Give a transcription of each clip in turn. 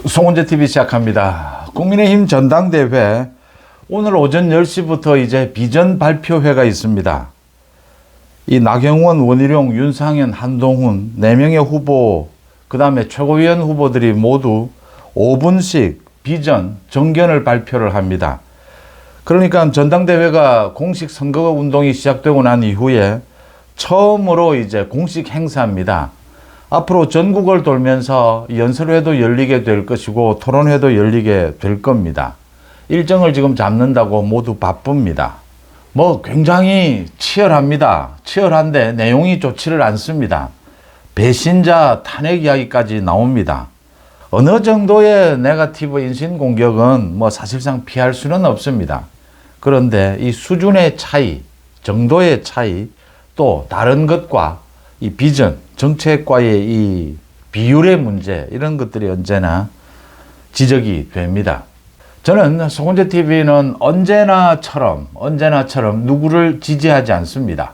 송원재 TV 시작합니다. 국민의힘 전당대회 오늘 오전 10시부터 이제 비전 발표회가 있습니다. 이 나경원, 원희룡, 윤상현, 한동훈 4명의 후보, 그 다음에 최고위원 후보들이 모두 5분씩 비전, 정견을 발표를 합니다. 그러니까 전당대회가 공식 선거 운동이 시작되고 난 이후에 처음으로 이제 공식 행사입니다. 앞으로 전국을 돌면서 연설회도 열리게 될 것이고 토론회도 열리게 될 겁니다. 일정을 지금 잡는다고 모두 바쁩니다. 굉장히 치열합니다. 치열한데 내용이 좋지를 않습니다. 배신자 탄핵 이야기까지 나옵니다. 어느 정도의 네거티브 인신공격은 사실상 피할 수는 없습니다. 그런데 이 수준의 차이, 정도의 차이, 또 다른 것과 이 비전, 정책과의 이 비율의 문제, 이런 것들이 언제나 지적이 됩니다. 저는 송원재 TV는 언제나처럼 누구를 지지하지 않습니다.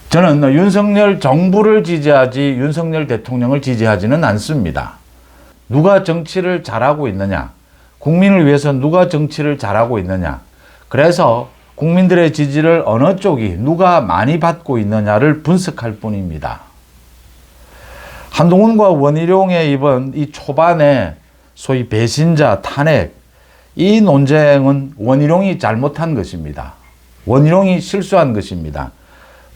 저는 윤석열 정부를 지지하지 윤석열 대통령을 지지하지는 않습니다. 누가 정치를 잘하고 있느냐, 국민을 위해서 누가 정치를 잘하고 있느냐, 그래서 국민들의 지지를 어느 쪽이 누가 많이 받고 있느냐를 분석할 뿐입니다. 한동훈과 원희룡의 이번 이 초반에 소위 배신자 탄핵, 이 논쟁은 원희룡이 잘못한 것입니다. 원희룡이 실수한 것입니다.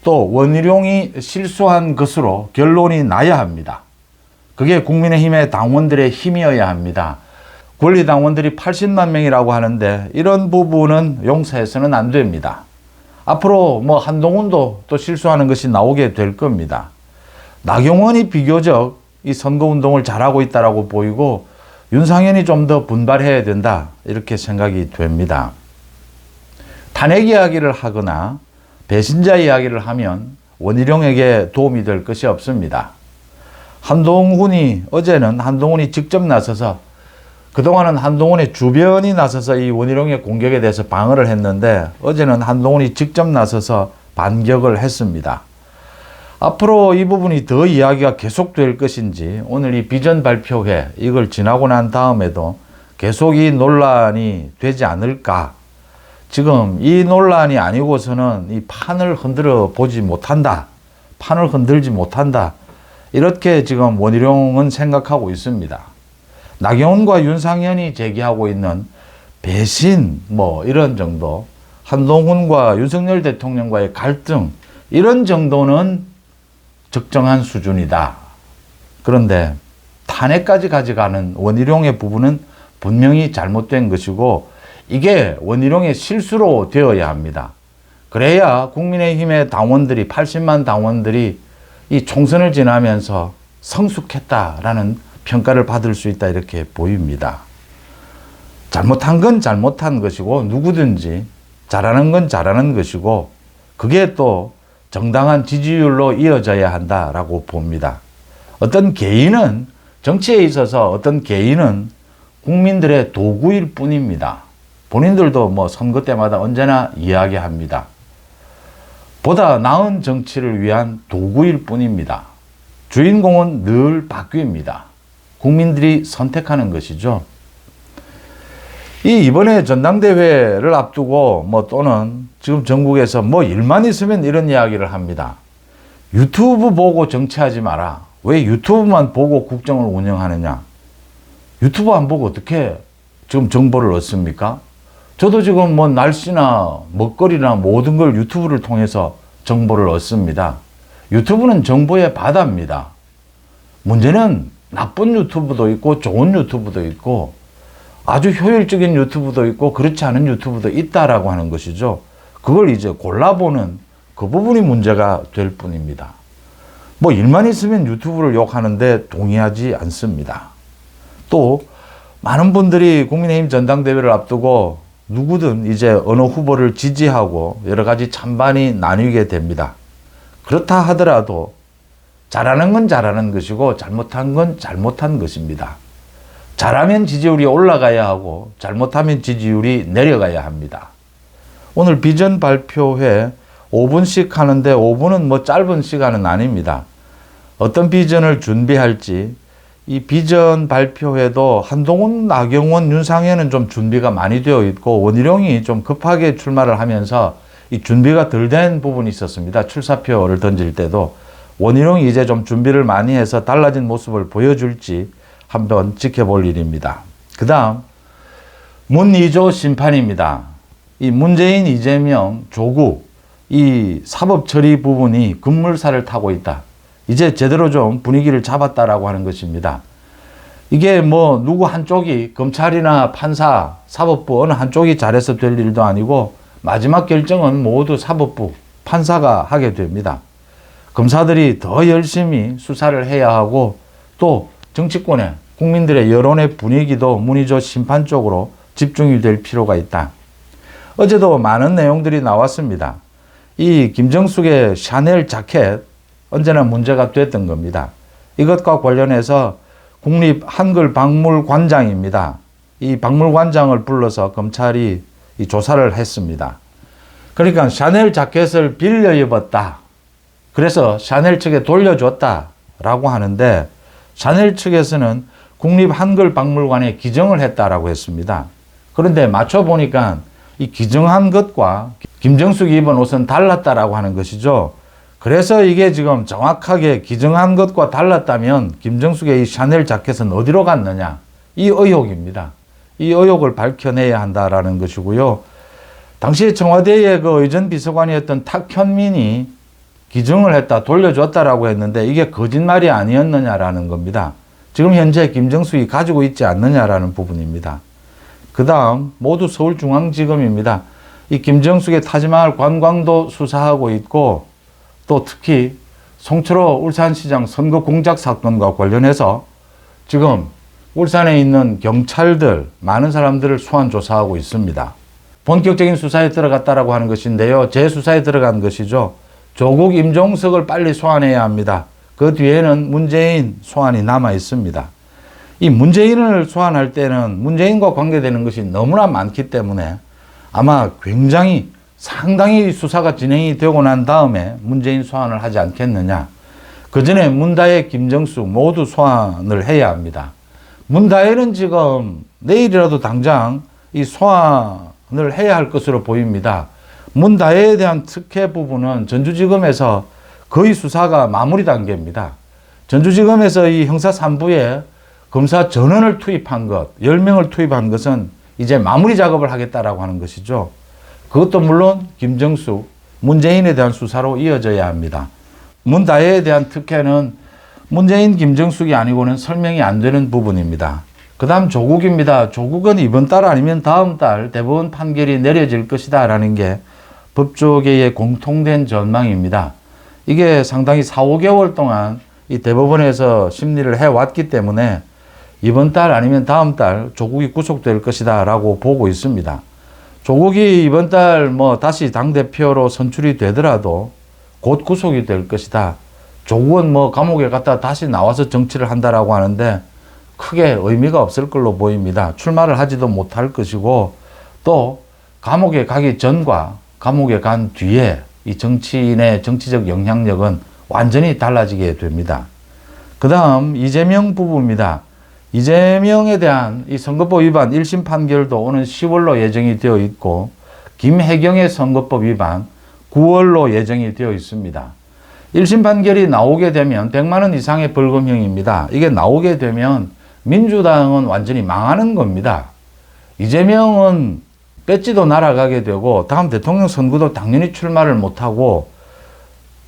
또 원희룡이 실수한 것으로 결론이 나야 합니다. 그게 국민의힘의 당원들의 힘이어야 합니다. 권리당원들이 80만 명이라고 하는데 이런 부분은 용서해서는 안 됩니다. 앞으로 한동훈도 또 실수하는 것이 나오게 될 겁니다. 나경원이 비교적 이 선거운동을 잘하고 있다라고 보이고 윤상현이 좀 더 분발해야 된다, 이렇게 생각이 됩니다. 탄핵 이야기를 하거나 배신자 이야기를 하면 원희룡에게 도움이 될 것이 없습니다. 어제는 한동훈이 직접 나서서, 그동안은 한동훈의 주변이 나서서 이 원희룡의 공격에 대해서 방어를 했는데 어제는 한동훈이 직접 나서서 반격을 했습니다. 앞으로 이 부분이 더 이야기가 계속될 것인지, 오늘 이 비전 발표회 이걸 지나고 난 다음에도 계속 이 논란이 되지 않을까. 지금 이 논란이 아니고서는 이 판을 흔들지 못한다, 이렇게 지금 원희룡은 생각하고 있습니다. 나경원과 윤상현이 제기하고 있는 배신 이런 정도, 한동훈과 윤석열 대통령과의 갈등, 이런 정도는 적정한 수준이다. 그런데 탄핵까지 가져가는 원희룡의 부분은 분명히 잘못된 것이고 이게 원희룡의 실수로 되어야 합니다. 그래야 국민의힘의 당원들이, 80만 당원들이 이 총선을 지나면서 성숙했다라는 평가를 받을 수 있다, 이렇게 보입니다. 잘못한 건 잘못한 것이고 누구든지 잘하는 건 잘하는 것이고 그게 또 정당한 지지율로 이어져야 한다라고 봅니다. 정치에 있어서 어떤 개인은 국민들의 도구일 뿐입니다. 본인들도 선거 때마다 언제나 이야기합니다. 보다 나은 정치를 위한 도구일 뿐입니다. 주인공은 늘 바뀝니다. 국민들이 선택하는 것이죠. 이번에 전당대회를 앞두고 또는 지금 전국에서 일만 있으면 이런 이야기를 합니다. 유튜브 보고 정치하지 마라. 왜 유튜브만 보고 국정을 운영하느냐. 유튜브 안 보고 어떻게 지금 정보를 얻습니까? 저도 지금 날씨나 먹거리나 모든 걸 유튜브를 통해서 정보를 얻습니다. 유튜브는 정보의 바다입니다. 문제는 나쁜 유튜브도 있고 좋은 유튜브도 있고 아주 효율적인 유튜브도 있고 그렇지 않은 유튜브도 있다라고 하는 것이죠. 그걸 이제 골라보는 그 부분이 문제가 될 뿐입니다. 일만 있으면 유튜브를 욕하는데 동의하지 않습니다. 또 많은 분들이 국민의힘 전당대회를 앞두고 누구든 이제 어느 후보를 지지하고 여러 가지 찬반이 나뉘게 됩니다. 그렇다 하더라도 잘하는 건 잘하는 것이고 잘못한 건 잘못한 것입니다. 잘하면 지지율이 올라가야 하고 잘못하면 지지율이 내려가야 합니다. 오늘 비전 발표회 5분씩 하는데 5분은 짧은 시간은 아닙니다. 어떤 비전을 준비할지, 이 비전 발표회도 한동훈, 나경원, 윤상현은 좀 준비가 많이 되어 있고 원희룡이 좀 급하게 출마를 하면서 이 준비가 덜 된 부분이 있었습니다. 출사표를 던질 때도 원희룡이 이제 좀 준비를 많이 해서 달라진 모습을 보여줄지 한번 지켜볼 일입니다. 그 다음 문2조 심판입니다. 이 문재인, 이재명, 조국 이 사법 처리 부분이 급물살을 타고 있다. 이제 제대로 좀 분위기를 잡았다라고 하는 것입니다. 이게 뭐 누구 한쪽이 검찰이나 판사, 사법부 어느 한쪽이 잘해서 될 일도 아니고 마지막 결정은 모두 사법부, 판사가 하게 됩니다. 검사들이 더 열심히 수사를 해야 하고 또 정치권의 국민들의 여론의 분위기도 문의조 심판 쪽으로 집중이 될 필요가 있다. 어제도 많은 내용들이 나왔습니다. 이 김정숙의 샤넬 자켓 언제나 문제가 됐던 겁니다. 이것과 관련해서 국립한글박물관장입니다. 이 박물관장을 불러서 검찰이 이 조사를 했습니다. 그러니까 샤넬 자켓을 빌려 입었다. 그래서 샤넬 측에 돌려줬다라고 하는데 샤넬 측에서는 국립한글박물관에 기증을 했다라고 했습니다. 그런데 맞춰보니까 이 기증한 것과 김정숙이 입은 옷은 달랐다라고 하는 것이죠. 그래서 이게 지금 정확하게 기증한 것과 달랐다면 김정숙의 이 샤넬 자켓은 어디로 갔느냐? 이 의혹입니다. 이 의혹을 밝혀내야 한다라는 것이고요. 당시에 청와대의 그 의전 비서관이었던 탁현민이 기증을 했다, 돌려줬다라고 했는데 이게 거짓말이 아니었느냐라는 겁니다. 지금 현재 김정숙이 가지고 있지 않느냐라는 부분입니다. 그 다음 모두 서울중앙지검입니다. 이 김정숙의 타지마을 관광도 수사하고 있고 또 특히 송철호 울산시장 선거 공작 사건과 관련해서 지금 울산에 있는 경찰들 많은 사람들을 소환 조사하고 있습니다. 본격적인 수사에 들어갔다라고 하는 것인데요. 재수사에 들어간 것이죠. 조국, 임종석을 빨리 소환해야 합니다. 그 뒤에는 문재인 소환이 남아 있습니다. 이 문재인을 소환할 때는 문재인과 관계되는 것이 너무나 많기 때문에 아마 굉장히 상당히 수사가 진행이 되고 난 다음에 문재인 소환을 하지 않겠느냐. 그 전에 문다혜, 김정숙 모두 소환을 해야 합니다. 문다혜는 지금 내일이라도 당장 이 소환을 해야 할 것으로 보입니다. 문다혜에 대한 특혜 부분은 전주지검에서 거의 수사가 마무리 단계입니다. 전주지검에서 이 형사 3부에 검사 전원을 투입한 것, 10명을 투입한 것은 이제 마무리 작업을 하겠다라고 하는 것이죠. 그것도 물론 김정숙, 문재인에 대한 수사로 이어져야 합니다. 문다혜에 대한 특혜는 문재인, 김정숙이 아니고는 설명이 안 되는 부분입니다. 그 다음 조국입니다. 조국은 이번 달 아니면 다음 달 대법원 판결이 내려질 것이다 라는 게 법조계의 공통된 전망입니다. 이게 상당히 4, 5개월 동안 이 대법원에서 심리를 해왔기 때문에 이번 달 아니면 다음 달 조국이 구속될 것이다 라고 보고 있습니다. 조국이 이번 달 뭐 다시 당대표로 선출이 되더라도 곧 구속이 될 것이다. 조국은 뭐 감옥에 갔다 다시 나와서 정치를 한다라고 하는데 크게 의미가 없을 걸로 보입니다. 출마를 하지도 못할 것이고 또 감옥에 가기 전과 감옥에 간 뒤에 이 정치인의 정치적 영향력은 완전히 달라지게 됩니다. 그 다음 이재명 부부입니다. 이재명에 대한 이 선거법 위반 1심 판결도 오는 10월로 예정이 되어 있고 김혜경의 선거법 위반 9월로 예정이 되어 있습니다. 1심 판결이 나오게 되면 100만 원 이상의 벌금형입니다. 이게 나오게 되면 민주당은 완전히 망하는 겁니다. 이재명은 배지도 날아가게 되고 다음 대통령 선거도 당연히 출마를 못하고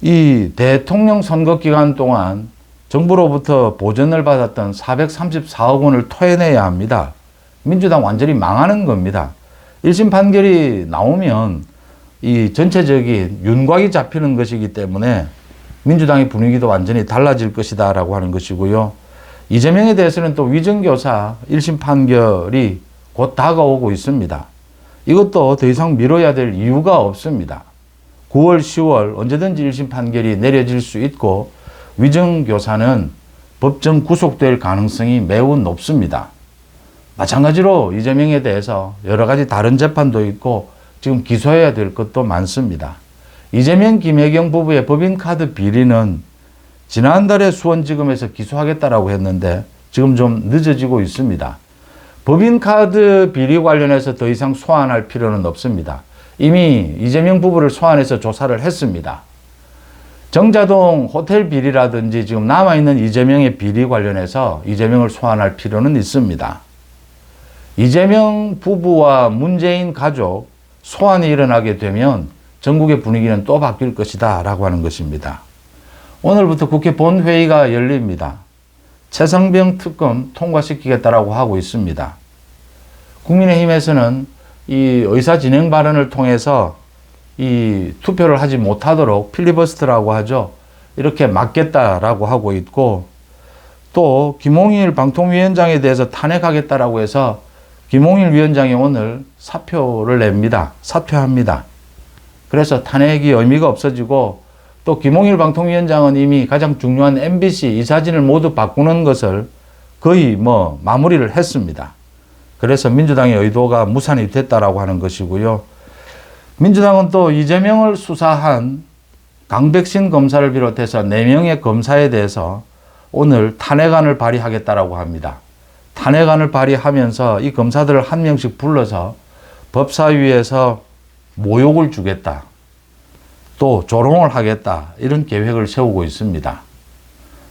이 대통령 선거 기간 동안 정부로부터 보전을 받았던 434억 원을 토해내야 합니다. 민주당 완전히 망하는 겁니다. 1심 판결이 나오면 이 전체적인 윤곽이 잡히는 것이기 때문에 민주당의 분위기도 완전히 달라질 것이다 라고 하는 것이고요. 이재명에 대해서는 또 위정교사 1심 판결이 곧 다가오고 있습니다. 이것도 더 이상 미뤄야 될 이유가 없습니다. 9월, 10월 언제든지 1심 판결이 내려질 수 있고 위정교사는 법정 구속될 가능성이 매우 높습니다. 마찬가지로 이재명에 대해서 여러 가지 다른 재판도 있고 지금 기소해야 될 것도 많습니다. 이재명, 김혜경 부부의 법인카드 비리는 지난달에 수원지검에서 기소하겠다라고 했는데 지금 좀 늦어지고 있습니다. 법인카드 비리 관련해서 더 이상 소환할 필요는 없습니다. 이미 이재명 부부를 소환해서 조사를 했습니다. 정자동 호텔 비리라든지 지금 남아있는 이재명의 비리 관련해서 이재명을 소환할 필요는 있습니다. 이재명 부부와 문재인 가족 소환이 일어나게 되면 전국의 분위기는 또 바뀔 것이다 라고 하는 것입니다. 오늘부터 국회 본회의가 열립니다. 최상병 특검 통과시키겠다라고 하고 있습니다. 국민의힘에서는 이 의사 진행 발언을 통해서 이 투표를 하지 못하도록 필리버스터라고 하죠. 이렇게 막겠다라고 하고 있고, 또 김홍일 방통위원장에 대해서 탄핵하겠다라고 해서 김홍일 위원장이 오늘 사표를 냅니다. 사퇴합니다. 그래서 탄핵이 의미가 없어지고, 또 김홍일 방통위원장은 이미 가장 중요한 MBC 이사진을 모두 바꾸는 것을 거의 마무리를 했습니다. 그래서 민주당의 의도가 무산이 됐다라고 하는 것이고요. 민주당은 또 이재명을 수사한 강백신 검사를 비롯해서 4명의 검사에 대해서 오늘 탄핵안을 발의하겠다라고 합니다. 탄핵안을 발의하면서 이 검사들을 한 명씩 불러서 법사위에서 모욕을 주겠다, 또 조롱을 하겠다, 이런 계획을 세우고 있습니다.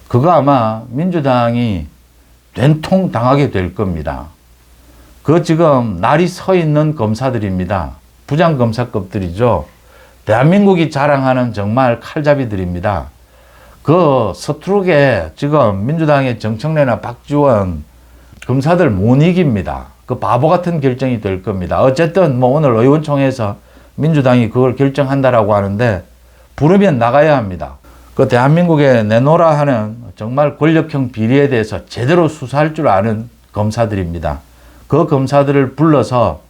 그거 아마 민주당이 된통 당하게 될 겁니다. 그 지금 날이 서 있는 검사들입니다. 부장검사급들이죠. 대한민국이 자랑하는 정말 칼잡이들입니다. 그 서투르게 지금 민주당의 정청래나 박지원 검사들 못 이깁니다. 그 바보 같은 결정이 될 겁니다. 어쨌든 오늘 의원총회에서 민주당이 그걸 결정한다라고 하는데 부르면 나가야 합니다. 그 대한민국에 내놓으라 하는 정말 권력형 비리에 대해서 제대로 수사할 줄 아는 검사들입니다. 그 검사들을 불러서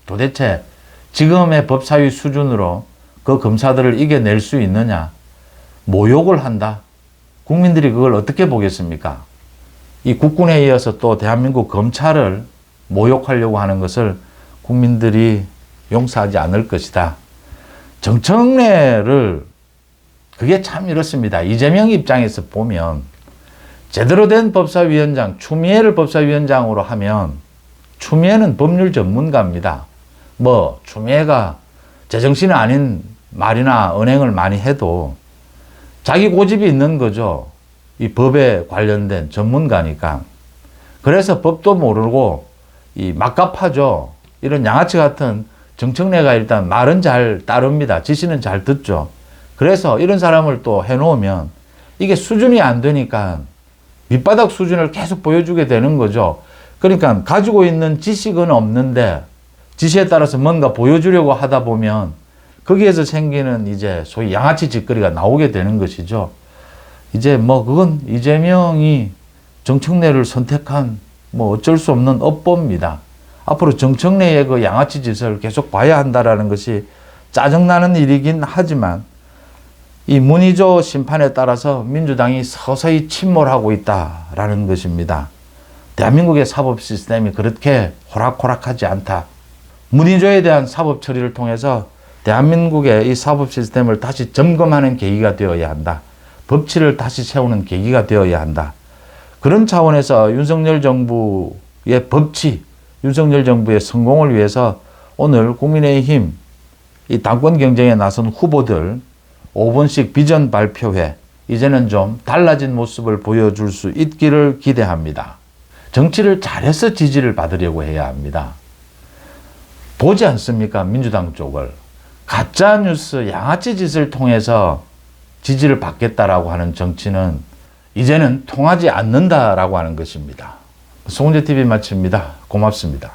도대체 지금의 법사위 수준으로 그 검사들을 이겨낼 수 있느냐, 모욕을 한다. 국민들이 그걸 어떻게 보겠습니까? 이 국군에 이어서 또 대한민국 검찰을 모욕하려고 하는 것을 국민들이 용서하지 않을 것이다. 정청래를, 그게 참 이렇습니다. 이재명 입장에서 보면 제대로 된 법사위원장, 추미애를 법사위원장으로 하면 추미애는 법률 전문가입니다. 추미애가 제정신이 아닌 말이나 언행을 많이 해도 자기 고집이 있는 거죠. 이 법에 관련된 전문가니까. 그래서 법도 모르고 이 막갑하죠. 이런 양아치 같은 정청래가 일단 말은 잘 따릅니다. 지시는 잘 듣죠. 그래서 이런 사람을 또 해놓으면 이게 수준이 안 되니까 밑바닥 수준을 계속 보여주게 되는 거죠. 그러니까 가지고 있는 지식은 없는데 지시에 따라서 뭔가 보여주려고 하다 보면 거기에서 생기는 이제 소위 양아치 짓거리가 나오게 되는 것이죠. 이제 그건 이재명이 정청래를 선택한 어쩔 수 없는 업보입니다. 앞으로 정청래의 그 양아치 짓을 계속 봐야 한다라는 것이 짜증나는 일이긴 하지만 이 문희조 심판에 따라서 민주당이 서서히 침몰하고 있다라는 것입니다. 대한민국의 사법 시스템이 그렇게 호락호락하지 않다. 문희조에 대한 사법 처리를 통해서 대한민국의 이 사법 시스템을 다시 점검하는 계기가 되어야 한다. 법치를 다시 세우는 계기가 되어야 한다. 그런 차원에서 윤석열 정부의 법치, 윤석열 정부의 성공을 위해서 오늘 국민의힘 이 당권 경쟁에 나선 후보들 5분씩 비전 발표회, 이제는 좀 달라진 모습을 보여줄 수 있기를 기대합니다. 정치를 잘해서 지지를 받으려고 해야 합니다. 보지 않습니까? 민주당 쪽을. 가짜뉴스, 양아치 짓을 통해서 지지를 받겠다라고 하는 정치는 이제는 통하지 않는다라고 하는 것입니다. 송은재TV 마칩니다. 고맙습니다.